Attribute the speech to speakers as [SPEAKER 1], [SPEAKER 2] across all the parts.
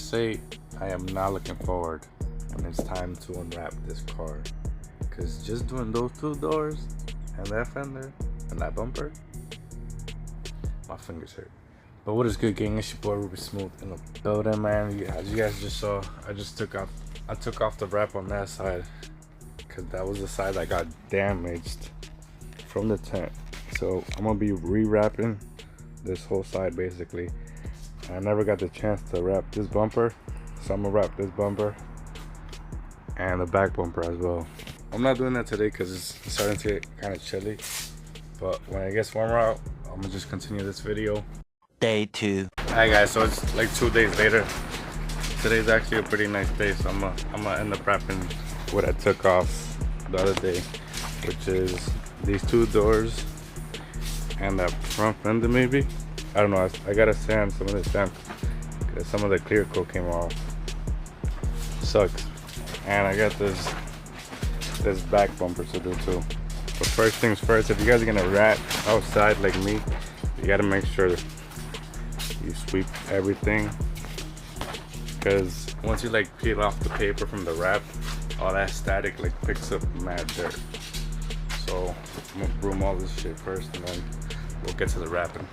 [SPEAKER 1] say I am not looking forward when it's time to unwrap this car, because just doing those two doors and that fender and that bumper, my fingers hurt. But what is good, gang? It's your boy Ruby Smooth in the building, man. As you guys just saw, I took off the wrap on that side because that was the side that got damaged from the tent. So I'm gonna be re-wrapping this whole side basically. I never got the chance to wrap this bumper, so I'm gonna wrap this bumper and the back bumper as well. I'm not doing that today because it's starting to get kind of chilly, but when it gets warmer out, I'm gonna just continue this video.
[SPEAKER 2] Day 2.
[SPEAKER 1] Alright guys, so it's like 2 days later. Today's actually a pretty nice day, so I'm gonna end up wrapping what I took off the other day, which is these two doors and that front fender maybe. I don't know, I gotta sand some of this down because some of the clear coat came off. Sucks. And I got this back bumper to do too. But first things first, if you guys are gonna wrap outside like me, you gotta make sure you sweep everything, because once you like peel off the paper from the wrap, all that static like picks up mad dirt. So I'm gonna broom all this shit first and then we'll get to the wrapping.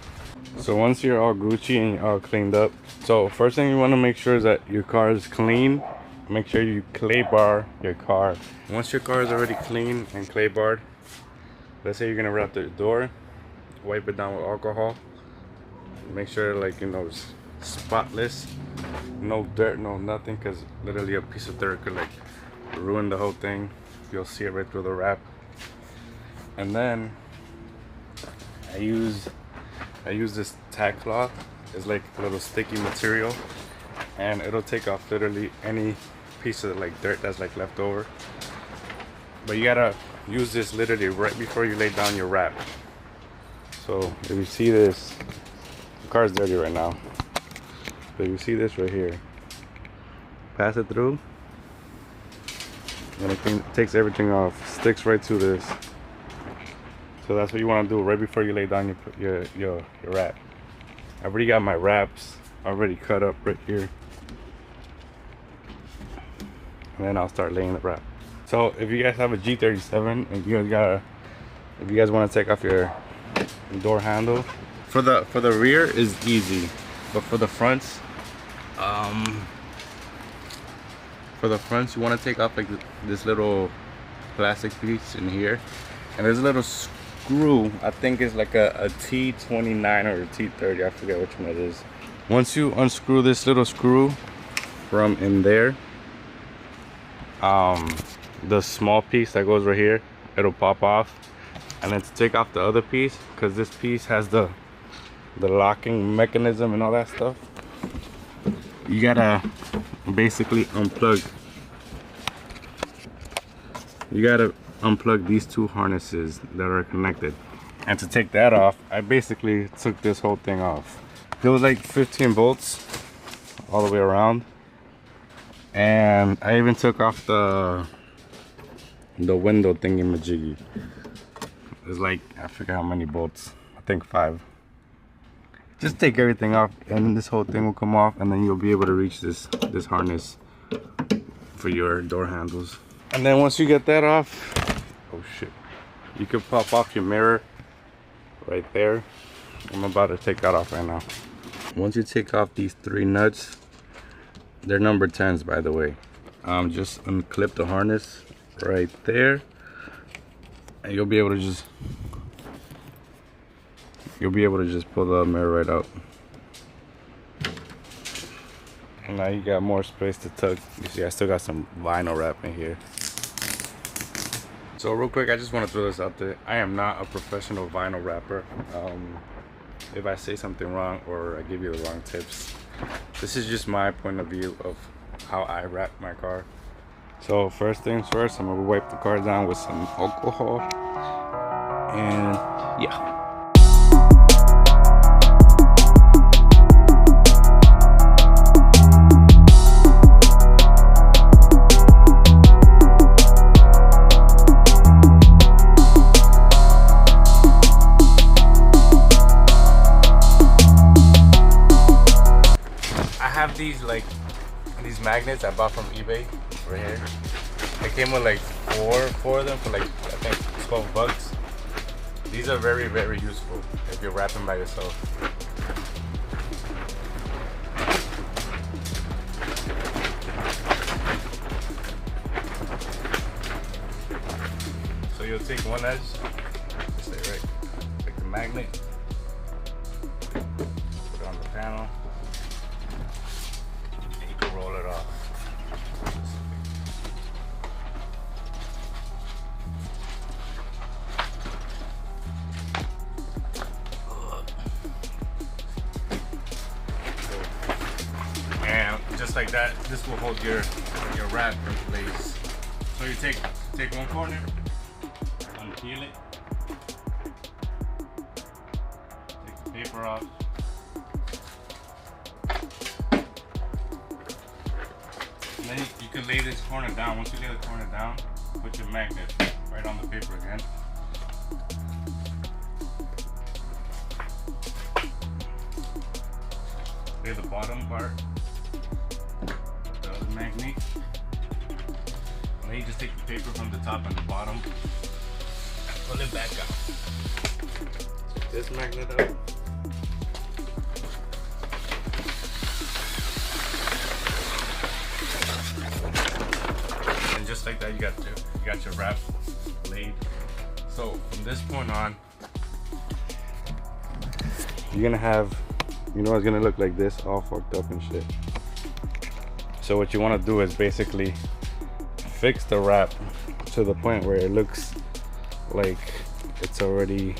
[SPEAKER 1] So once you're all Gucci and you're all cleaned up, so first thing you want to make sure is that your car is clean. Make sure you clay bar your car. Once your car is already clean and clay barred, let's say you're gonna wrap the door, wipe it down with alcohol. Make sure, like, you know, it's spotless, no dirt, no nothing, because literally a piece of dirt could like ruin the whole thing. You'll see it right through the wrap. And then I use this tack cloth. It's like a little sticky material, and it'll take off literally any piece of like dirt that's like left over. But you gotta use this literally right before you lay down your wrap. So if you see this, the car's dirty right now, but you see this right here, pass it through and it takes everything off, sticks right to this. So that's what you want to do right before you lay down your wrap. I already got my wraps already cut up right here, and then I'll start laying the wrap. So if you guys have a G37 and if you guys want to take off your door handle, for the rear is easy, but for the fronts, you want to take off like this little plastic piece in here, and there's a little screw. I think it's like a T29 or a T30, I forget which one it is. Once you unscrew this little screw from in there, the small piece that goes right here, it'll pop off. And then to take off the other piece, because this piece has the locking mechanism and all that stuff, you gotta basically unplug these two harnesses that are connected. And to take that off, I basically took this whole thing off. There was like 15 bolts all the way around, and I even took off the window thingy majiggy. It's like, I forget how many bolts, I think 5. Just take everything off and this whole thing will come off, and then you'll be able to reach this harness for your door handles. And then once you get that off, oh shit, you can pop off your mirror right there. I'm about to take that off right now. Once you take off these 3 nuts, they're number 10s by the way, just unclip the harness right there, and you'll be able to just pull the mirror right out. And now you got more space to tuck. You see I still got some vinyl wrap in here. So real quick, I just want to throw this out there. I am not a professional vinyl wrapper. If I say something wrong or I give you the wrong tips, this is just my point of view of how I wrap my car. So first things first, I'm gonna wipe the car down with some alcohol, and yeah. I have these like these magnets I bought from eBay right here. It came with like four of them for like I think 12 bucks. These are very, very useful if you're wrapping by yourself. So you'll take one edge, just say right, take the magnet, put it on the panel, and you can roll it off. And just like that, this will hold your wrap in place. So you take one corner, unpeel it, take the paper off, and then you can lay this corner down. Once you lay the corner down, put your magnet right on the paper again. Lay the bottom part, the other magnet. And then you just take the paper from the top and the bottom and pull it back out. Take this magnet out. And just like that, you got your wrap laid. So from this point on, you're gonna have, you know, it's gonna look like this, all fucked up and shit. So what you want to do is basically fix the wrap to the point where it looks like it's already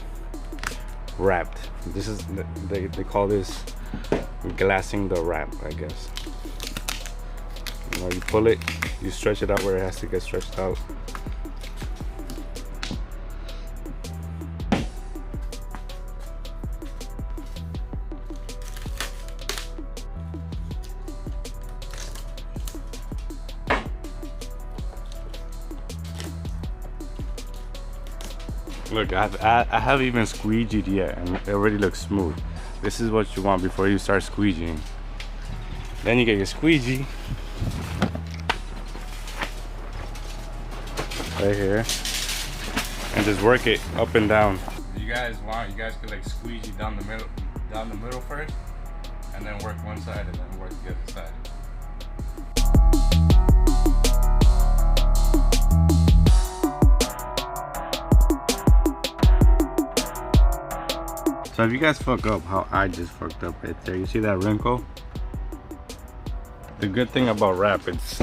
[SPEAKER 1] wrapped. This is, they call this glassing the wrap, I guess. You know, you pull it, you stretch it out where it has to get stretched out. Look, I haven't even squeegeed yet and it already looks smooth. This is what you want before you start squeegeeing. Then you get your squeegee right here and just work it up and down. If you guys want, you guys could like squeegee down the middle first, and then work one side and then work the other side. So if you guys fuck up how I just fucked up right there, you see that wrinkle? The good thing about wrap, it's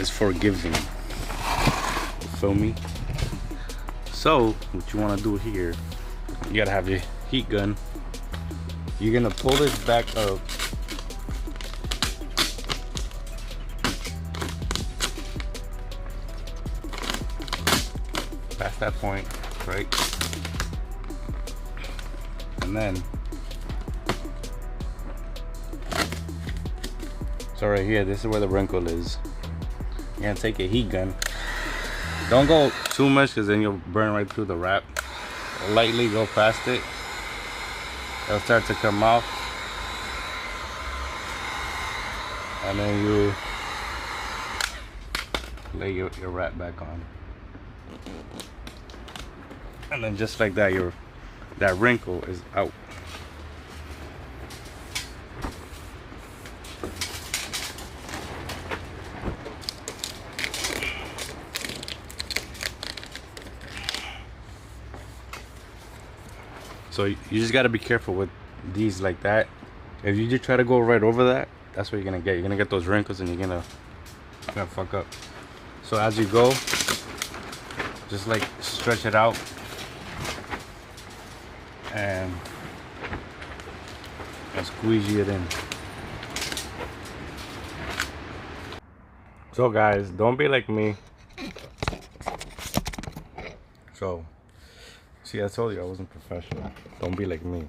[SPEAKER 1] forgiving. You feel me? So what you want to do here, you gotta have your heat gun. You're gonna pull this back up. Past that point, right? And then, so right here, this is where the wrinkle is. You're gonna take a heat gun. Don't go too much because then you'll burn right through the wrap. Lightly go past it. It'll start to come off. And then you lay your wrap back on. And then just like that, that wrinkle is out. So you just gotta be careful with these like that. If you just try to go right over that, that's what you're gonna get. You're gonna get those wrinkles and you're gonna fuck up. So as you go, just like stretch it out. And squeegee it in. So guys, don't be like me. So, see, I told you I wasn't professional. Don't be like me.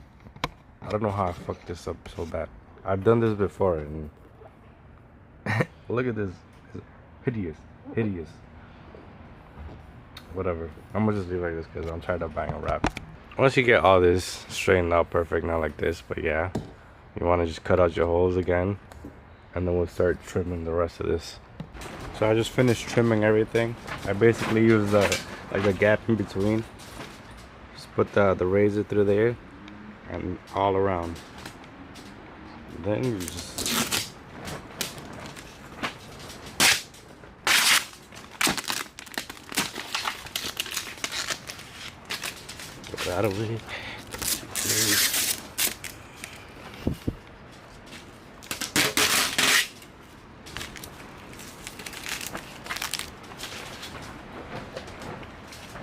[SPEAKER 1] I don't know how I fucked this up so bad. I've done this before and look at this. It's hideous. Whatever. I'm gonna just leave it like this because I'm tired of buying a wrap. Once you get all this straightened out perfect, not like this, but yeah. you want to just cut out your holes again, and then we'll start trimming the rest of this. So I just finished trimming everything. I basically use the gap in between. Just put the razor through there and all around. Then you just put that away.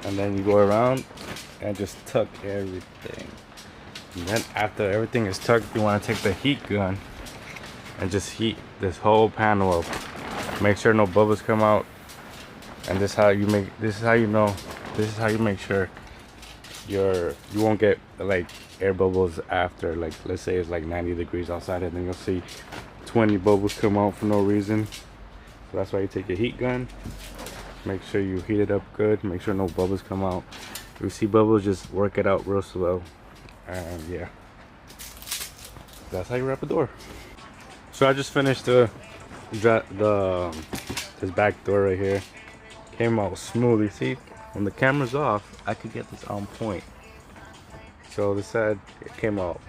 [SPEAKER 1] And then you go around and just tuck everything. And then after everything is tucked, you want to take the heat gun and just heat this whole panel up. Make sure no bubbles come out. And this is how you make sure you won't get like air bubbles after, like, let's say it's like 90 degrees outside, and then you'll see 20 bubbles come out for no reason. So that's why you take your heat gun. Make sure you heat it up good. Make sure no bubbles come out. If you see bubbles, just work it out real slow. And yeah, that's how you wrap a door. So I just finished this back door right here. Came out smooth. You see, when the camera's off, I could get this on point. So this side, it came out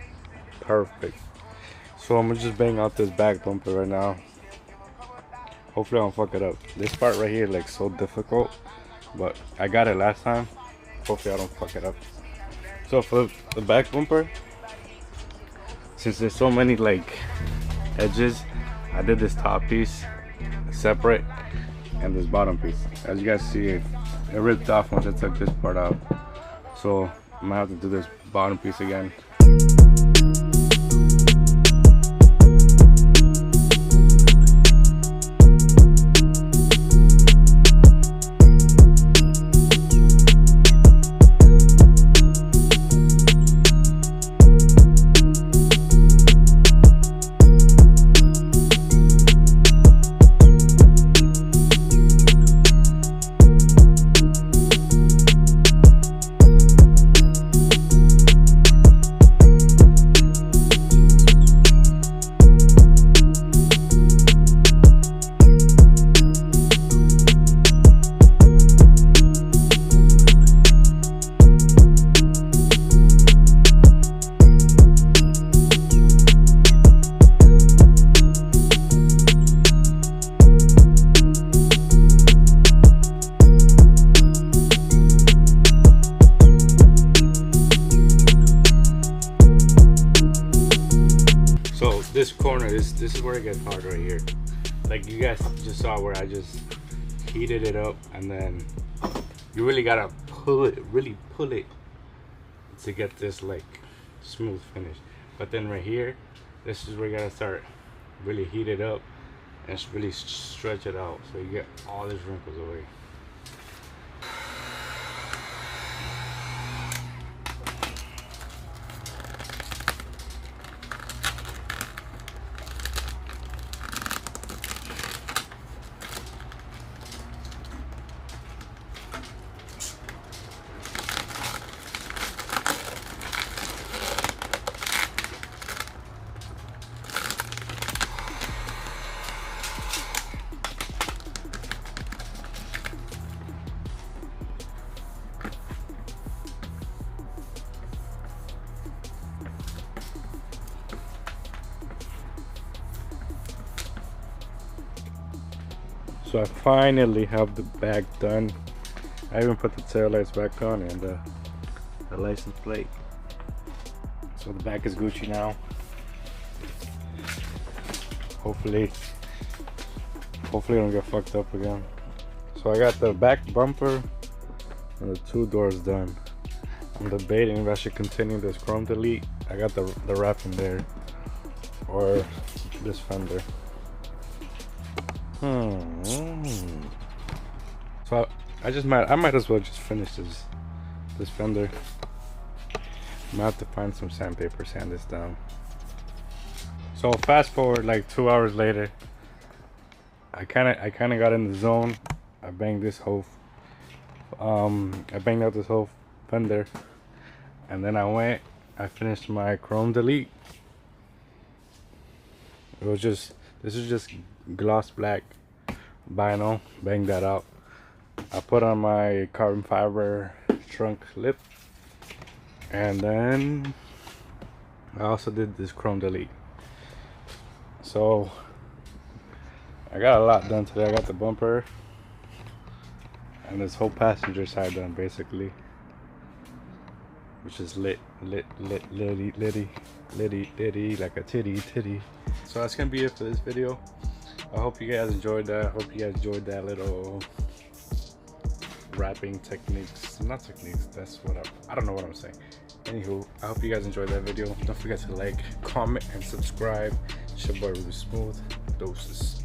[SPEAKER 1] perfect. So I'm gonna just bang out this back bumper right now. Hopefully I don't fuck it up. This part right here looks so difficult, but I got it last time. Hopefully I don't fuck it up. So for the back bumper, since there's so many like edges, I did this top piece separate and this bottom piece. As you guys see, it ripped off once I took this part out. So I'm gonna have to do this bottom piece again. This corner, this is where it gets hard right here. Like you guys just saw where I just heated it up, and then you really gotta really pull it to get this like smooth finish. But then right here, this is where you gotta start really heat it up and really stretch it out so you get all these wrinkles away. So I finally have the back done. I even put the tail lights back on and the license plate. So the back is Gucci now. Hopefully I don't get fucked up again. So I got the back bumper and the two doors done. I'm debating if I should continue this chrome delete. I got the wrapping there, or this fender. So I might as well just finish this fender. I'm gonna have to find some sandpaper, sand this down. So fast forward like 2 hours later, I kinda got in the zone. I banged this whole I banged out this whole fender, and then I finished my chrome delete, It was just, this is just gloss black vinyl. Bang that out. I put on my carbon fiber trunk lip, and then I also did this chrome delete. So I got a lot done today. I got the bumper and this whole passenger side done basically, which is litty like a titty. So that's gonna be it for this video. I hope you guys enjoyed that. I hope you guys enjoyed that little wrapping techniques. Not techniques, that's what I don't know what I'm saying. Anywho, I hope you guys enjoyed that video. Don't forget to like, comment, and subscribe. It's your boy Ruby Smooth. Doses.